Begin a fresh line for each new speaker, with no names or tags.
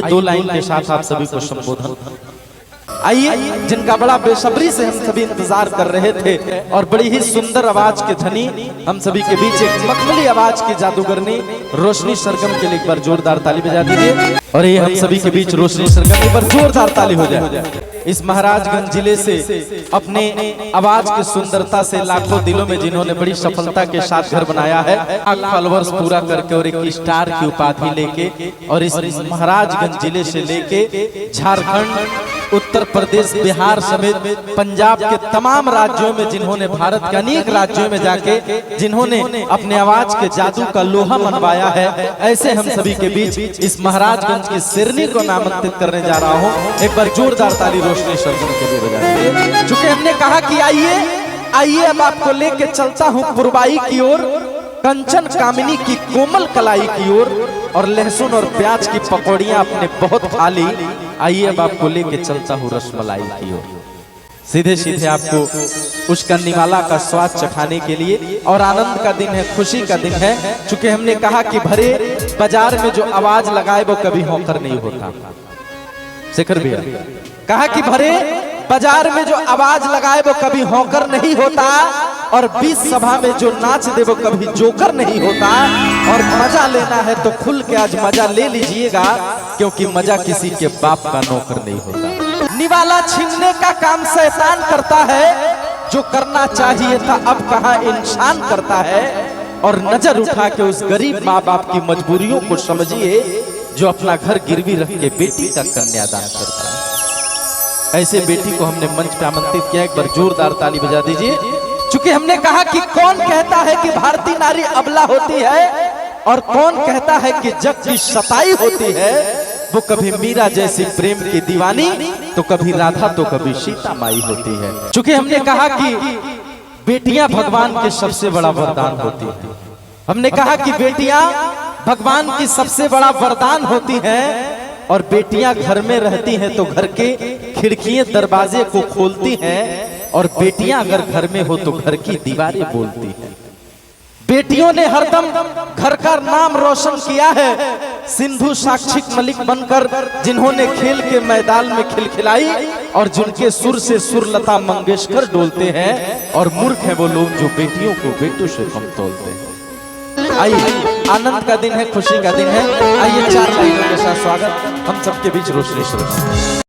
दो लाइन के साथ आप सभी को संबोधन। आइए, जिनका बड़ा बेसब्री से हम सभी इंतजार कर रहे थे और बड़ी ही सुंदर आवाज के धनी हम सभी के बीच एक मखमली आवाज की जादूगरनी रोशनी सरगम के लिए एक बार जोरदार ताली बजा दीजिए। और ये हम सभी के बीच रोशनी सरगम एक बार जोरदार ताली हो जाए। इस महाराजगंज जिले से अपने आवाज की सुंदरता से लाखों दिलों में जिन्होंने बड़ी सफलता के साथ घर बनाया है, फॉलोवर्स पूरा करके और एक स्टार की उपाधि लेके, और इस महाराजगंज जिले से लेके झारखंड, उत्तर प्रदेश, बिहार समेत पंजाब के तमाम राज्यों में जिन्होंने, भारत के अनेक राज्यों में जाके जिन्होंने अपने आवाज के जादू का लोहा मनवाया है, ऐसे हम सभी के बीच इस महाराजगंज की सिरनी को नामांकित करने जा रहा हूं। एक बार जोरदार ताली रोशनी सरगम के लिए बजाइए। चूंकि हमने कहा कि आइए अब आपको लेके चलता हूं पुरबाई की ओर, कंचन कामिनी की कोमल कलाई की ओर, और लहसुन और प्याज की पकौड़ियां अपने बहुत खा ली। आइए अब आपको लेके चलता हूँ रसमलाई की ओर, सीधे सीधे आपको उस कन्नीमाला का स्वाद चखाने के लिए। और आनंद का दिन है, खुशी का दिन है, चूंकि हमने कहा कि भरे बाजार में जो आवाज लगाए वो कभी होकर नहीं होता। शेखर भैया कहा कि भरे बाजार में जो आवाज लगाए वो कभी होकर नहीं होता, और 20 सभा में जो नाच दे वो कभी जोकर नहीं होता। और मजा लेना है तो खुल के आज मजा ले लीजिएगा, क्योंकि मजा किसी के बाप का नौकर नहीं होता। निवाला छीनने का काम शैतान करता है, जो करना चाहिए था अब कहां इंसान करता है। और नजर उठा के उस गरीब माँ बाप की मजबूरियों को समझिए, जो अपना घर गिरवी रख के बेटी का कन्यादान करता है। ऐसे बेटी को हमने मंच पे आमंत्रित किया, एक बार जोरदार ताली बजा दीजिए। चूंकि हमने कहा कि कौन कहता है कि भारतीय नारी अबला होती है, और कौन कहता है कि जग की सताई होती है, वो कभी मीरा जैसी प्रेम की दीवानी, तो कभी राधा, तो कभी सीता माई होती है। चूंकि हमने कहा कि बेटियां भगवान के सबसे बड़ा वरदान होती है, हमने कहा कि बेटियां भगवान की सबसे बड़ा वरदान होती हैं, और बेटियां घर में रहती हैं तो घर के खिड़कियां दरवाजे को खोलती हैं, और बेटियां अगर घर में हो तो घर की दीवारें बोलती हैं। बेटियों ने हरदम घर का नाम रोशन किया है, सिंधु साक्षी मलिक बनकर, जिन्होंने खेल के मैदान में खिलखिलाई, और जिनके सुर से सुरलता मंगेशकर डोलते हैं। और मूर्ख है वो लोग जो बेटियों को बेटों से कम तोलते हैं। आइए, आनंद का दिन है, खुशी का दिन है। आइए 4 लाइनों के साथ स्वागत हम सबके बीच रोशनी सरगम।